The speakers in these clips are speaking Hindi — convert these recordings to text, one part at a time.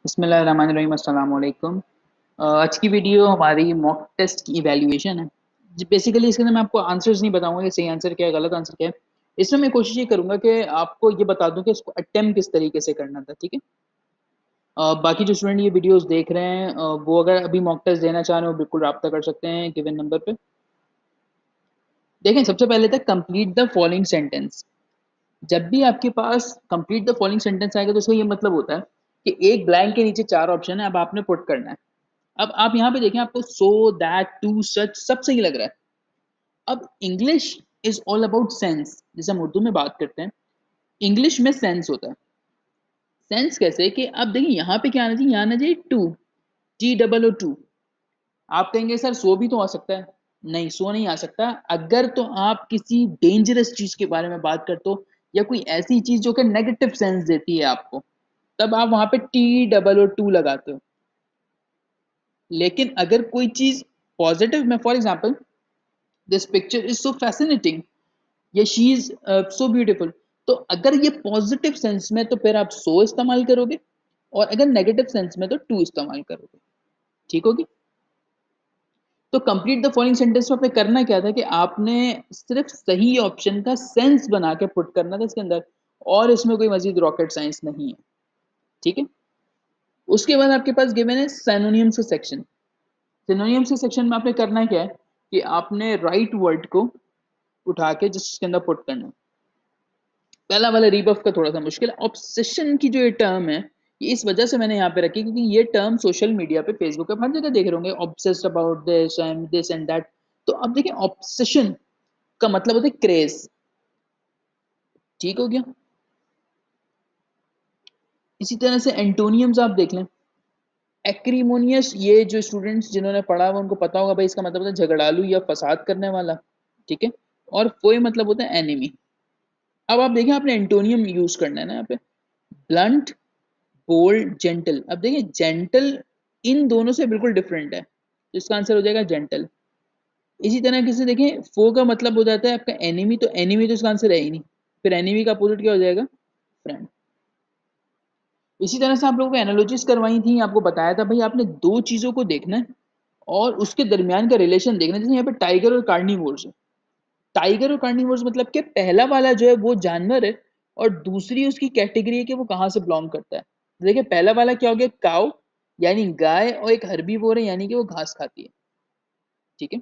बिस्मिल्लाहिर्रहमानिर्रहीम अस्सलाम वालेकुम। आज की वीडियो हमारी मॉक टेस्ट की इवैल्यूएशन है। बेसिकली इसके अंदर मैं आपको आंसर्स नहीं बताऊंगा कि सही आंसर क्या है गलत आंसर क्या है। इसमें मैं कोशिश ये करूंगा कि आपको ये बता दूं कि इसको अटेम्प्ट किस तरीके से करना था। ठीक है। बाकी जो स्टूडेंट ये वीडियोस देख रहे हैं वो अगर अभी मॉक टेस्ट देना चाह रहे हो बिल्कुल रब्ता कर सकते हैं गिवन नंबर पे। देखें, सबसे पहले तक कंप्लीट द फॉलोइंग सेंटेंस। जब भी आपके पास कंप्लीट द फॉलोइंग सेंटेंस आएगा तो उसका ये मतलब होता है कि एक ब्लैंक के नीचे चार ऑप्शन है, अब आपने पुट करना है। अब आप यहाँ पे देखें, आपको सो, दैट, टू, सच सब सही लग रहा है। अब English is all about sense. जैसे हम उर्दू में बात करते हैं, इंग्लिश में सेंस होता है। सेंस कैसे कि अब देखिए यहाँ पे क्या आना चाहिए, यहाँ आना चाहिए too, T double O too. आप कहेंगे सर सो भी तो आ सकता है। नहीं, सो नहीं आ सकता। अगर तो आप किसी डेंजरस चीज के बारे में बात करते हो या कोई ऐसी चीज जो कि नेगेटिव सेंस देती है आपको, तब आप वहां पे टी डबल ओ टू लगाते हो। लेकिन अगर कोई चीज पॉजिटिव में, for example this picture is so fascinating या शी इज सो ब्यूटीफुल, तो अगर ये पॉजिटिव सेंस में तो फिर आप सो इस्तेमाल करोगे, और अगर नेगेटिव सेंस में तो टू इस्तेमाल करोगे। ठीक होगी। तो कंप्लीट द फॉलोइंग सेंटेंस में आपने करना क्या था कि आपने सिर्फ सही ऑप्शन का सेंस बना के पुट करना था इसके अंदर, और इसमें कोई मजीद रॉकेट साइंस नहीं है। ठीक है। उसके बाद आपके पास गिवन है सिनोनिम्स का सेक्शन। सिनोनिम्स के सेक्शन में आपने करना क्या है कि आपने राइट वर्ड को उठा के जिसके अंदर पुट करना है। पहला वाला रीबफ का थोड़ा सा मुश्किल है। ऑब्सेशन की जो ये टर्म है, ये इस वजह से मैंने यहाँ पे रखी क्योंकि ये टर्म सोशल मीडिया पे, फेसबुक पे हर जगह देख रहे होंगे, obsessed about this and that. तो अब देखिए, ऑब्सेशन का मतलब होता है क्रेज। ठीक हो गया। इसी तरह से एंटोनियम्स आप देख लें। एक्रीमोनियस, ये जो स्टूडेंट्स जिन्होंने पढ़ा हुआ उनको पता होगा भाई, इसका मतलब होता है झगड़ालू या फसाद करने वाला। ठीक है। और फोए मतलब होता है एनिमी। अब आप देखें, आपने एंटोनियम यूज करना है ना यहाँ पे। Blunt, bold, gentle. अब देखिए, जेंटल इन दोनों से बिल्कुल डिफरेंट है, तो इसका आंसर हो जाएगा जेंटल। इसी तरह से देखें, फो का मतलब हो जाता है आपका एनिमी, तो एनिमी तो इसका आंसर है ही नहीं। फिर एनिमी का अपोजिट क्या हो जाएगा, फ्रेंड। इसी तरह से आप लोगों को एनालॉजीज करवाई थी, आपको बताया था भाई आपने दो चीजों को देखना है और उसके दरमियान का रिलेशन देखना है। जैसे यहाँ पे टाइगर और कार्निवोर्स है। टाइगर और कार्निवोर्स मतलब कि पहला वाला जो है वो जानवर है, और दूसरी उसकी कैटेगरी है कि वो कहाँ से बिलोंग करता है। देखिए, पहला वाला क्या हो गया, काउ यानी गाय, और एक हर्बीवोर है यानी कि वो घास खाती है। ठीक है।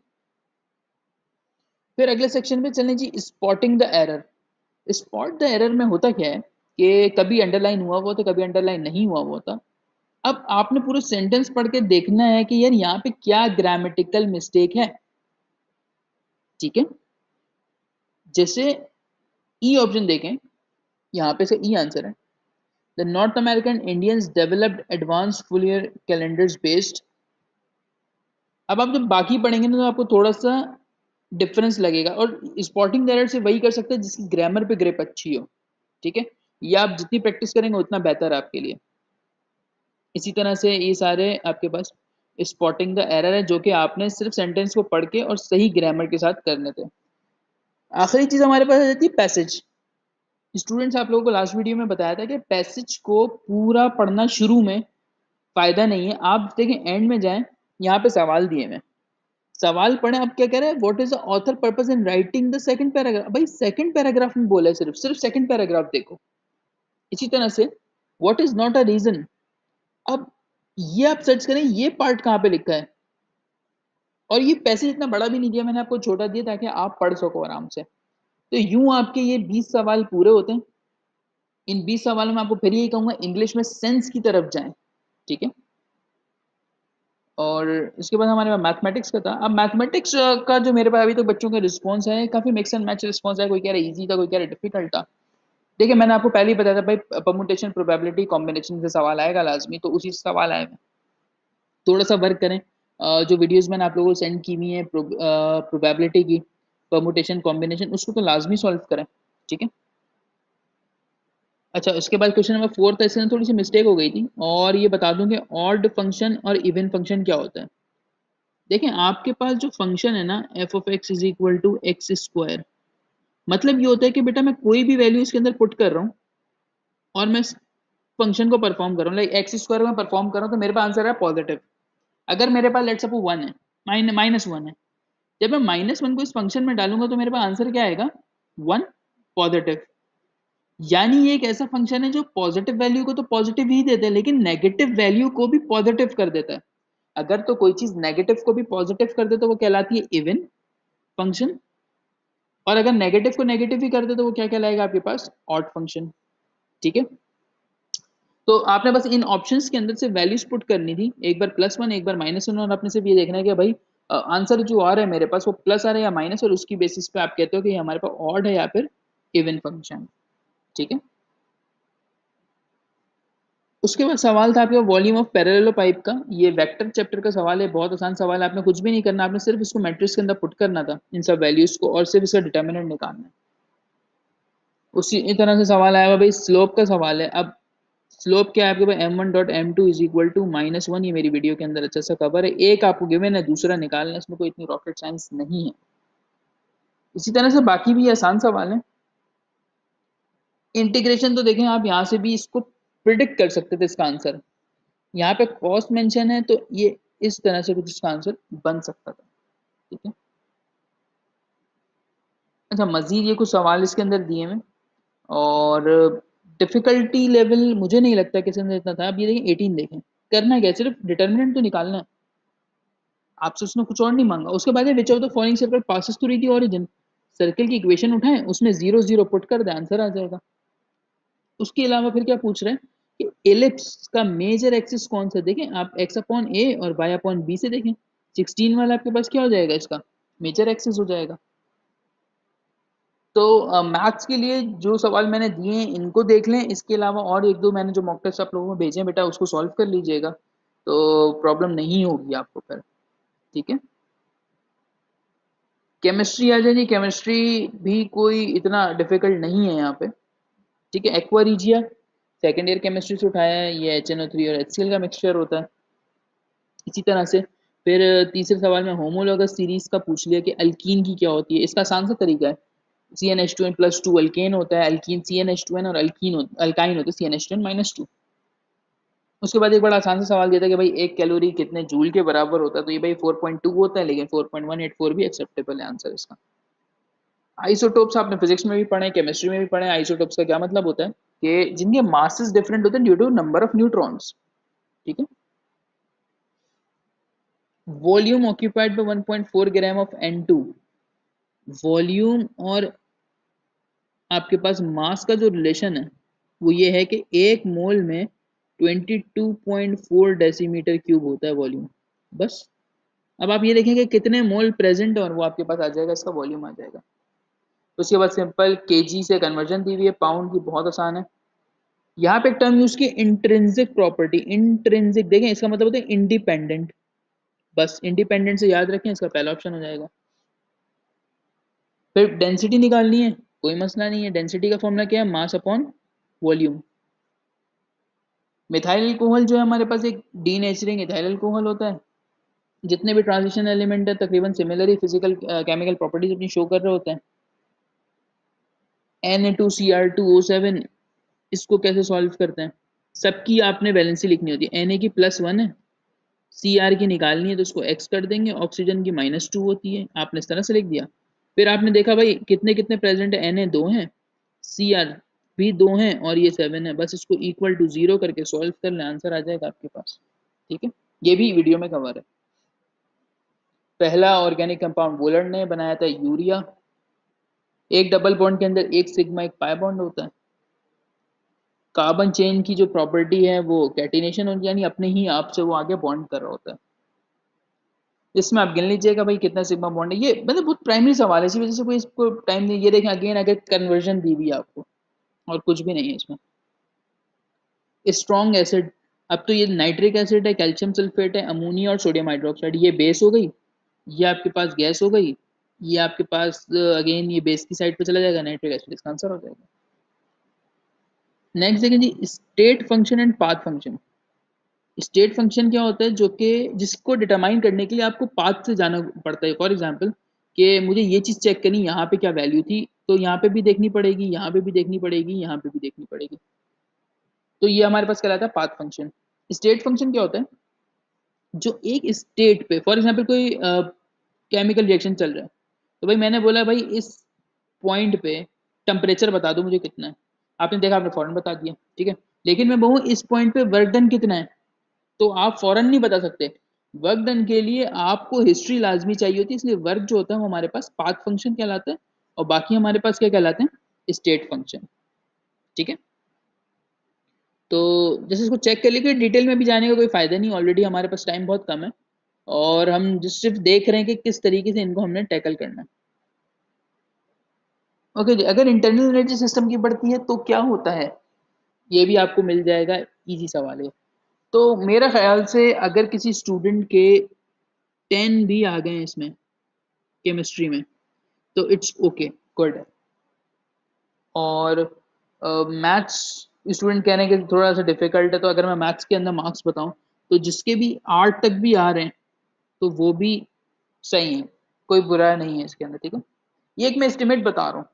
फिर अगले सेक्शन में चलें जी, spotting the error. Spot the error में होता क्या है कि कभी अंडरलाइन हुआ हुआ था, कभी अंडरलाइन नहीं हुआ हुआ था। अब आपने पूरे सेंटेंस पढ़ के देखना है कि यार यहाँ पे क्या ग्रामेटिकल मिस्टेक है। ठीक है। जैसे ई ऑप्शन देखें, यहाँ पे से ई आंसर है। The north American Indians developed advance full year calendars based. अब आप जब बाकी पढ़ेंगे ना तो आपको थोड़ा सा डिफरेंस लगेगा, और स्पॉटिंग द एरर से वही कर सकते हैं जिसकी ग्रामर पे ग्रिप अच्छी हो। ठीक है। या आप जितनी प्रैक्टिस करेंगे उतना बेहतर है आपके लिए। इसी तरह से ये सारे आपके पास स्पॉटिंग द एरर है, जो कि आपने सिर्फ सेंटेंस को पढ़ के और सही ग्रामर के साथ करने थे। आखिरी चीज हमारे पास आ जाती है पैसेज। स्टूडेंट्स, आप लोगों को लास्ट वीडियो में बताया था कि पैसेज को पूरा पढ़ना शुरू में फायदा नहीं है। आप देखें एंड में जाएं, यहाँ पे सवाल दिए हुए, सवाल पढ़ें। अब क्या कह रहे हैं, what is the author purpose in writing the second paragraph. भाई सेकंड पैराग्राफ में बोला है, सिर्फ सिर्फ सेकंड पैराग्राफ देखो। इसी तरह से what is not a reason. अब ये आप सर्च करें, ये पार्ट कहाँ पे लिखा है। और ये पैसेज इतना बड़ा भी नहीं दिया मैंने, आपको छोटा दिया ताकि आप पढ़ सको आराम से। तो यूं आपके ये 20 सवाल पूरे होते हैं। इन 20 सवालों में आपको फिर यही कहूंगा, इंग्लिश में सेंस की तरफ जाएं। ठीक है। और इसके बाद हमारे पास मैथमेटिक्स का था। अब मैथमेटिक्स का जो मेरे पास अभी तक बच्चों का रिस्पॉन्स है, काफी मिक्स एंड मैच रिस्पॉन्स है। कोई कह रहा है इजी था, कोई कह रहा है डिफिकल्ट था। देखिए, मैंने आपको पहले ही बताया था भाई, परमुटेशन प्रोबेबिलिटी कॉम्बिनेशन से सवाल आएगा लाजमी, तो उसी से सवाल आए। थोड़ा सा वर्क करें। जो वीडियोस मैंने आप लोगों को सेंड की हुई है प्रोबेबिलिटी की, परमुटेशन कॉम्बिनेशन, उसको तो लाजमी सॉल्व करें। ठीक है। अच्छा, उसके बाद क्वेश्चन नंबर 4 था, इसमें थोड़ी सी मिस्टेक हो गई थी, और ये बता दूं कि ऑड फंक्शन और इवन फंक्शन क्या होता है। देखें, आपके पास जो फंक्शन है ना, F of X is equal to X square, मतलब ये होता है कि बेटा मैं कोई भी वैल्यू इसके अंदर पुट कर रहा हूँ, और मैं फंक्शन को परफॉर्म कर रहा हूँ, लाइक एक्स स्क्वायर में परफॉर्म कर रहा हूँ, तो मेरे पास आंसर है पॉजिटिव। अगर मेरे पास लेट्स सपोज 1 है, -1 है, जब मैं -1 को इस फंक्शन में डालूंगा तो मेरे पास आंसर क्या आएगा? 1 पॉजिटिव। यानी ये एक ऐसा फंक्शन है जो पॉजिटिव वैल्यू को तो पॉजिटिव ही देता है, लेकिन नेगेटिव वैल्यू को भी पॉजिटिव कर देता है। अगर तो कोई चीज नेगेटिव को भी पॉजिटिव कर दे तो वो कहलाती है इवन फंक्शन, और अगर नेगेटिव को नेगेटिव ही कर दे तो वो क्या कहलाएगा आपके पास? Odd function. ठीक है, तो आपने बस इन ऑप्शंस के अंदर से वैल्यूज पुट करनी थी, एक बार +1 एक बार -1, और आपने सिर्फ ये देखना है कि भाई आंसर जो आ रहा है मेरे पास वो प्लस आ रहा है या माइनस, और उसकी बेसिस पे आप कहते हो कि हमारे पास ऑड है या फिर इवन फंक्शन। ठीक है, उसके बाद सवाल था आपका वॉल्यूम ऑफ पैरेललोपाइप का। ये वेक्टर चैप्टर का सवाल है, बहुत आसान सवाल है, आपने कुछ भी नहीं करना, आपने सिर्फ इसको मैट्रिक्स के अंदर पुट करना था इन सब वैल्यूज को, और सिर्फ इसका डिटर्मिनेंट निकालना है। उसी तरह से सवाल आया हुआ भाई स्लोप का सवाल है। अब स्लोप क्या है आपके पास? m1.m2 is equal to -1। ये मेरी वीडियो के अंदर अच्छा सा कवर है, एक आपको गिवन है, दूसरा निकालना है, इसमें कोई इतनी रॉकेट साइंस नहीं है। इसी तरह से बाकी भी आसान सवाल है। इंटीग्रेशन तो देखें आप यहाँ से भी इसको प्रिडिक्ट कर सकते थे इसका आंसर, यहाँ पे कॉस्ट मेंशन है तो ये इस तरह से कुछ इसका आंसर बन सकता था। ठीक है, अच्छा मजीद ये कुछ सवाल इसके अंदर दिए हैं, और डिफिकल्टी लेवल मुझे नहीं लगता कि इसके अंदर इतना था। अब ये देखें 18 देखें, करना क्या, सिर्फ डिटर्मिनेंट तो निकालना है, आपसे उसने कुछ और नहीं मांगा। उसके बाद which of the following circle passes through the origin, circle की इक्वेशन उठाएं, उसमें 0 0 पुट कर दे, आंसर आ जाएगा। उसके अलावा फिर क्या पूछ रहे हैं कि एलिप्स का मेजर एक्सिस कौन सा, देखें आप x/a और y/b से देखें, 16 वाला आपके पास क्या हो जाएगा? इसका मेजर एक्सिस हो जाएगा। तो मैथ्स के लिए जो सवाल मैंने दिए हैं इनको देख लें, इसके अलावा और एक दो मैंने जो मॉक टेस्ट आप लोगों को भेजे हैं बेटा उसको सॉल्व कर लीजिएगा, तो प्रॉब्लम नहीं होगी आपको फिर। ठीक है, केमिस्ट्री आ जाएगी, केमिस्ट्री भी कोई इतना डिफिकल्ट नहीं है यहाँ पे। ठीक है, एक्वारीजिया सेकेंड ईयर केमिस्ट्री से उठाया है, ये HNO3 और HCl का मिक्सचर होता है। इसी तरह से फिर तीसरे सवाल में होमोलॉगस सीरीज का पूछ लिया कि अल्कीन की क्या होती है। इसका आसान सा तरीका है, CnH2n+2 अल्केन होता है, अल्कीन CnH2n, और अल्काइन होता है CnH2n-2। उसके बाद एक बड़ा आसान सा सवाल दिया था कि भाई एक कैलोरी कितने जूल के बराबर होता है, तो ये भाई 4.2 होता है, लेकिन 4.184 भी एक्सेप्टेबल है आंसर इसका। आइसोटोप्स आपने फिजिक्स में भी पढ़े, केमिस्ट्री में भी पढ़े। आइसोटोप्स का क्या मतलब होता है कि जिनके मासेस डिफरेंट होते हैं due to number of neutrons. ठीक है, volume occupied by 1.4 gram of N2, volume और आपके पास मास का जो रिलेशन है वो ये है कि एक मोल में 22.4 डेसीमीटर क्यूब होता है वॉल्यूम। बस अब आप ये देखेंगे कितने मोल प्रेजेंट है और वो आपके पास आ जाएगा, इसका वॉल्यूम आ जाएगा। उसके बाद सिंपल केजी से कन्वर्जन दी हुई है, पाउंड की, बहुत आसान है। यहाँ पे एक टर्म यूज की इंट्रिंसिक प्रॉपर्टी, इंट्रिंसिक देखें इसका मतलब होता है इंडिपेंडेंट, बस इंडिपेंडेंट से याद रखें, इसका पहला ऑप्शन हो जाएगा। फिर डेंसिटी निकालनी है, कोई मसला नहीं है, डेंसिटी का फॉर्मूला क्या है? Mass upon volume. Methyl alcohol जो है हमारे पास एक डीनेचरिंग इथाइल अल्कोहल होता है, जितने भी ट्रांजिशन एलिमेंट है तकरीबन सिमिलर ही फिजिकल केमिकल प्रॉपर्टीज अपनी शो कर रहे होते हैं। Na2Cr2O7, इसको कैसे सॉल्व करते हैं? सबकी आपने वैलेंसी लिखनी होती है, Na की +1 है, Cr की निकालनी है तो उसको x कर देंगे, ऑक्सीजन की -2 होती है, आपने इस तरह से लिख दिया। फिर आपने देखा भाई कितने कितने प्रेजेंट है, Na 2 हैं, Cr भी 2 हैं, और ये 7 है, बस इसको इक्वल टू 0 करके सॉल्व कर लें, आंसर आ जाएगा आपके पास। ठीक है, ये भी वीडियो में कवर है। पहला ऑर्गेनिक कंपाउंड वोलर ने बनाया था यूरिया। एक डबल बॉन्ड के अंदर एक सिग्मा एक पाई बॉन्ड होता है। कार्बन चेन की जो प्रॉपर्टी है वो कैटिनेशन होती है, यानी अपने ही आप से वो आगे बॉन्ड कर रहा होता है। इसमें आप गिन लीजिएगा भाई कितना सिग्मा बॉन्ड है, ये मतलब बहुत प्राइमरी सवाल है, इसी वजह से कोई इसको टाइम नहीं। ये देखें अगेन अगर कन्वर्जन दी हुई है आपको, और कुछ भी नहीं है इसमें। स्ट्रॉन्ग एसिड, अब तो ये नाइट्रिक एसिड है, कैल्शियम सल्फेट है, अमोनिया और सोडियम हाइड्रोक्साइड, ये बेस हो गई, ये आपके पास गैस हो गई, ये आपके पास अगेन ये बेस की साइड पे चला जाएगा, नाइट्रिक एसिड इसका आंसर हो जाएगा। नेक्स्ट देखें जी, state function and path function. State function क्या होता है? जो कि जिसको डिटरमाइन करने के लिए आपको पाथ से जाना पड़ता है। फॉर एग्जांपल कि मुझे ये चीज़ चेक करनी, यहाँ पे क्या वैल्यू थी, तो यहाँ पे भी देखनी पड़ेगी, यहाँ पे भी देखनी पड़ेगी, यहाँ पे भी देखनी पड़ेगी। तो ये हमारे पास कहलाता है पाथ फंक्शन। स्टेट फंक्शन क्या होता है, जो एक स्टेट पे, फॉर एग्जांपल कोई केमिकल रिएक्शन चल रहा है, तो भाई मैंने बोला भाई इस पॉइंट पे टेम्परेचर बता दो मुझे कितना है, आपने देखा, आपने फौरन बता दिया, ठीक है। लेकिन मैं बोलूँ इस पॉइंट पे वर्क डन कितना है, तो आप फौरन नहीं बता सकते। वर्क डन के लिए आपको हिस्ट्री लाजमी चाहिए होती है, इसलिए वर्क जो होता है वो हमारे पास पाथ फंक्शन कहलाता है, और बाकी हमारे पास क्या कहलाते हैं, स्टेट फंक्शन, ठीक है। तो जैसे इसको चेक कर लीजिए, डिटेल में भी जाने का कोई फायदा नहीं, ऑलरेडी हमारे पास टाइम बहुत कम है, और हम जिस सिर्फ देख रहे हैं कि किस तरीके से इनको हमने टैकल करना है। ओके जी, अगर इंटरनल एनर्जी सिस्टम की बढ़ती है तो क्या होता है, ये भी आपको मिल जाएगा, इजी सवाल है। तो मेरा ख्याल से अगर किसी स्टूडेंट के 10 भी आ गए इसमें केमिस्ट्री में, तो इट्स ओके, गुड। और मैथ्स स्टूडेंट कह रहे हैं कि थोड़ा सा डिफिकल्ट है, तो अगर मैं मैथ्स के अंदर मार्क्स बताऊं, तो जिसके भी 8 तक भी आ रहे हैं तो वो भी सही है, कोई बुरा नहीं है इसके अंदर, ठीक है। ये एक मैं एस्टिमेट बता रहा हूँ,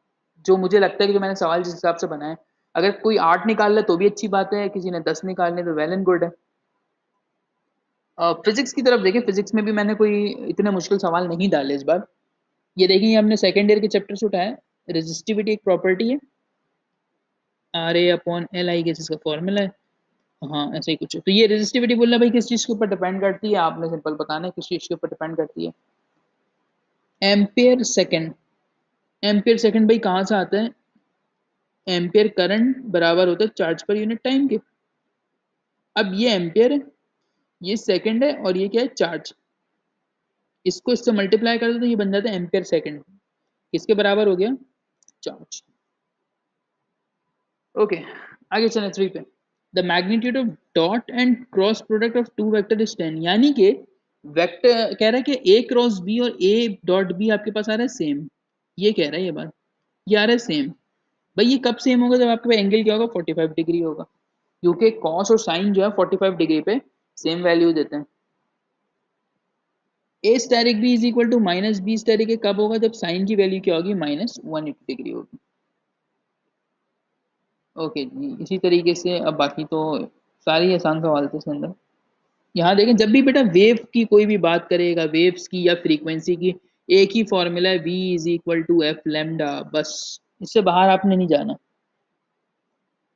जो मुझे लगता है कि जो मैंने सवाल जिस हिसाब से बनाया, अगर कोई 8 निकाल ले तो भी अच्छी बात है, किसी ने 10 निकाल ले तो वेल एंड गुड है। फिजिक्स की तरफ देखिए, फिजिक्स में भी मैंने कोई इतने मुश्किल सवाल नहीं डाले इस बार। ये देखिए, हमने सेकेंड ईयर के चैप्टर से उठाया, रेजिस्टिविटी एक प्रॉपर्टी है, R A upon L I guess इसका फॉर्मूला है, हाँ ऐसे ही कुछ है। तो ये रेजिस्टिविटी बोलना भाई किस चीज़ के ऊपर डिपेंड करती है, आपने सिंपल बताना है किस चीज़ के ऊपर डिपेंड करती है। एम्पियर सेकंड, एम्पियर सेकंड भाई कहाँ से आता है, एम्पियर करंट बराबर होता है चार्ज पर यूनिट टाइम के। अब ये एम्पियर है, ये सेकंड है, और ये क्या है, चार्ज। इसको इससे मल्टीप्लाई कर दो तो ये बन जाता है एम्पियर सेकंड, किसके बराबर हो गया, चार्ज। ओके, आगे चलें 3 पे। The magnitude of dot and cross product of two vector is 10, यानी कि वेक्टर कह रहा है कि ए क्रॉस बी और ए डॉट बी आपके पास आ रहा है सेम, ये कह रहा है ये बात, ये आ रहा है सेम। भाई ये कब सेम होगा, जब आपके पास एंगल क्या होगा, 45 डिग्री होगा, क्योंकि कॉस और साइन जो है 45 डिग्री पे सेम वैल्यू देते हैं। A asterisk B is equal to minus B asterisk कब होगा, जब साइन की वैल्यू क्या होगी, -180 डिग्री होगी। ओके जी, इसी तरीके से अब बाकी तो सारी आसान सवाल थे इसके अंदर। यहाँ देखें, जब भी बेटा वेव की कोई भी बात करेगा, वेव्स की या फ्रीक्वेंसी की, एक ही फॉर्मूला है, v is equal to F lambda, बस इससे बाहर आपने नहीं जाना।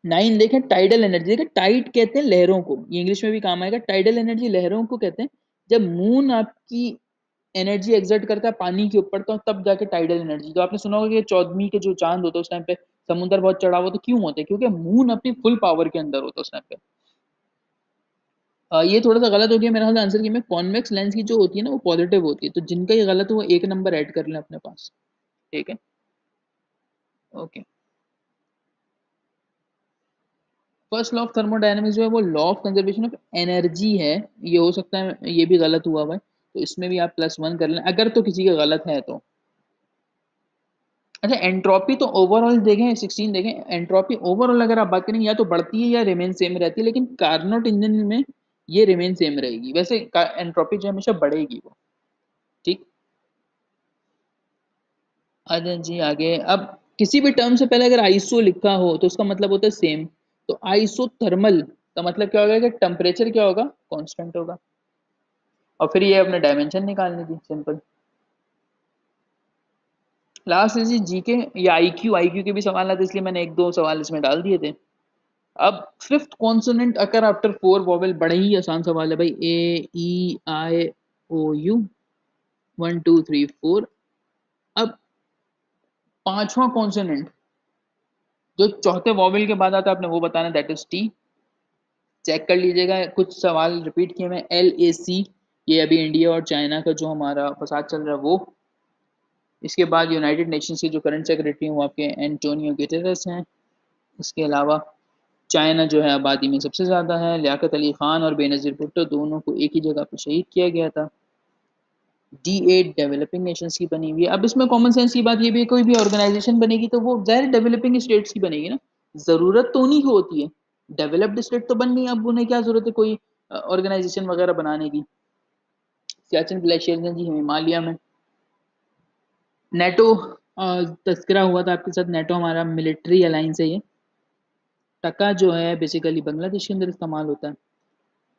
9 देखें, टाइडल एनर्जी, देखें टाइड कहते हैं लहरों को, ये इंग्लिश में भी काम आएगा, टाइडल एनर्जी लहरों को कहते हैं। जब मून आपकी एनर्जी एक्सर्ट करता है पानी के ऊपर, तो तब जाके टाइडल एनर्जी। तो आपने सुना होगा कि 14वीं के जो चांद होता है उस टाइम पे समुद्र बहुत चढ़ा हुआ, तो क्यों होता है, क्योंकि मून अपनी फुल पावर के अंदर होता है उस टाइम पे। ये थोड़ा सा गलत हो गया मेरे ख्याल से आंसर की में, कॉन्वेक्स लेंस की जो होती है ना वो पॉजिटिव होती है, तो जिनका ये गलत है वो एक नंबर ऐड कर लें अपने पास, ठीक है। Okay, first law of thermodynamics जो है वो law of conservation of energy है, ये हो सकता है ये भी गलत हुआ हुआ है, तो इसमें भी आप +1 कर लें अगर तो किसी का गलत है तो। अच्छा, एंट्रोपी तो ओवरऑल देखें, 16 देखें, एंट्रोपी ओवरऑल अगर आप बात करें या तो बढ़ती है या रिमेन सेम रहती है, लेकिन कार्नोट इंजन में ये रिमेन सेम रहेगी, वैसे एंट्रोपी जो हमेशा बढ़ेगी वो, ठीक। अच्छा जी, आगे अब किसी भी टर्म से पहले अगर आइसो लिखा हो तो उसका मतलब होता है सेम, तो आइसोथर्मल का मतलब क्या होगा कि टेम्परेचर क्या होगा, कांस्टेंट होगा, और फिर ये अपने डायमेंशन निकालनी थी, सिंपल। लास्ट है जी जीके या आईक्यू, आईक्यू के भी सवाल आते इसलिए मैंने एक दो सवाल इसमें डाल दिए थे। अब fifth consonant occur after 4 vowel, बड़ा ही आसान सवाल है भाई, ए ई आई ओ यू, 1 2 3 4। अब पांचवा कॉन्सोनेंट जो चौथे वॉवेल के बाद आता है आपने वो बताना, दैट इज टी। चेक कर लीजिएगा, कुछ सवाल रिपीट किए मैं, LAC, ये अभी इंडिया और चाइना का जो हमारा फसाद चल रहा है वो। इसके बाद यूनाइटेड नेशंस के जो करंट सेक्रेटरी हैं वो आपके एंटोनियो गुटेरेस हैं। इसके अलावा चाइना जो है आबादी में सबसे ज़्यादा है, लियाकत अली खान और बेनज़ीर भुट्टो दोनों को एक ही जगह पर शहीद किया गया था। D8 डेवलपिंग नेशंस की बनी हुई है। अब इसमें कॉमन सेंस की बात ये भी है, कोई भी ऑर्गेनाइजेशन बनेगी तो वो ज़ाहिर डेवलपिंग स्टेट्स की बनेगी ना, ज़रूरत तो उन्हीं को होती है, डेवलप्ड स्टेट तो बन गई, अब उन्हें क्या ज़रूरत है कोई ऑर्गेनाइजेशन वगैरह बनाने की। सियाचिन ग्लेशियर हैं जी हिमालय में। नेटो तस्करा हुआ था आपके साथ, नेटो हमारा मिलिट्री अलाइंस है ये। टका जो है बेसिकली बांग्लादेश के अंदर इस्तेमाल होता है।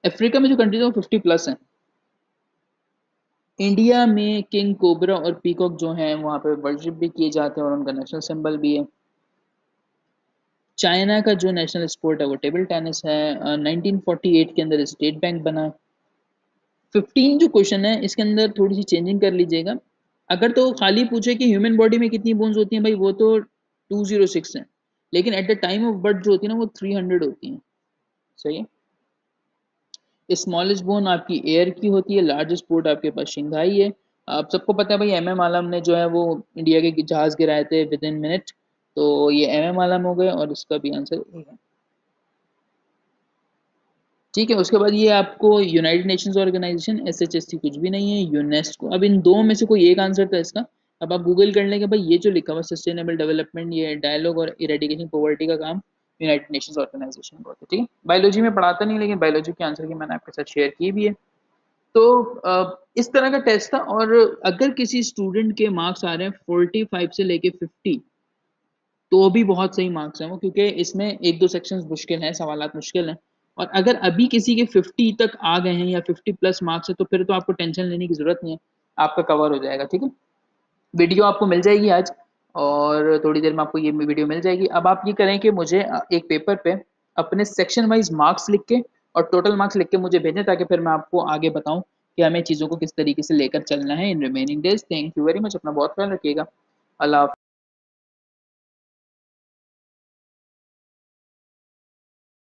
अफ्रीका में जो कंट्रीज है वो 50+ हैं। इंडिया में किंग कोबरा और पीकॉक जो हैं वहाँ पे वर्शिप भी किए जाते हैं और उनका नेशनल सिंबल भी है। चाइना का जो नेशनल स्पोर्ट है वो टेबल टेनिस है। 1948 के अंदर स्टेट बैंक बना। 15 जो क्वेश्चन है इसके अंदर थोड़ी सी चेंजिंग कर लीजिएगा। अगर तो खाली पूछे कि ह्यूमन बॉडी में कितनी बोन्स होती हैं, भाई वो तो 206 है, लेकिन at the time of birth जो होती है ना वो 300 होती हैं। सही है। स्मॉलेस्ट बोन आपकी एयर की होती है, लार्जेस्ट पोर्ट आपके पास शंघाई है। आप सबको पता है भाई एमएम आलम ने जो है वो इंडिया के जहाज गिराए थे विद इन मिनट, तो ये एमएम आलम हो गए और इसका भी आंसर ए है। ठीक है, उसके बाद ये आपको यूनाइटेड नेशंस ऑर्गेनाइजेशन एसएचएससी कुछ भी नहीं है, यूनेस्को। अब इन दो में से कोई एक आंसर था इसका। अब आप गूगल कर लेंगे भाई ये जो लिखा हुआ सस्टेनेबल डेवलपमेंट, ये डायलॉग और इरेडिकेशन पॉवर्टी का काम यूनाइटेड नेशंस ऑर्गेनाइजेशन को होता है। ठीक है, बायोलॉजी में पढ़ाता नहीं, लेकिन बायोलॉजी के आंसर की मैंने आपके साथ शेयर की भी है। तो इस तरह का टेस्ट था। और अगर किसी स्टूडेंट के मार्क्स आ रहे हैं 45 से लेके 50, तो भी बहुत सही मार्क्स हैं वो, क्योंकि इसमें एक दो सेक्शंस मुश्किल हैं, सवालात मुश्किल हैं। और अगर अभी किसी के 50 तक आ गए हैं या 50+ मार्क्स है, तो फिर तो आपको टेंशन लेने की जरूरत नहीं है, आपका कवर हो जाएगा। ठीक है, वीडियो आपको मिल जाएगी आज, और थोड़ी देर में आपको ये वीडियो मिल जाएगी। अब आप ये करें कि मुझे एक पेपर पे अपने सेक्शन वाइज मार्क्स लिख के और टोटल मार्क्स लिख के मुझे भेजें, ताकि फिर मैं आपको आगे बताऊं कि हमें चीज़ों को किस तरीके से लेकर चलना है in remaining days. Thank you very much, अपना बहुत ख्याल रखिएगा। अल्लाह हाफ़िज़।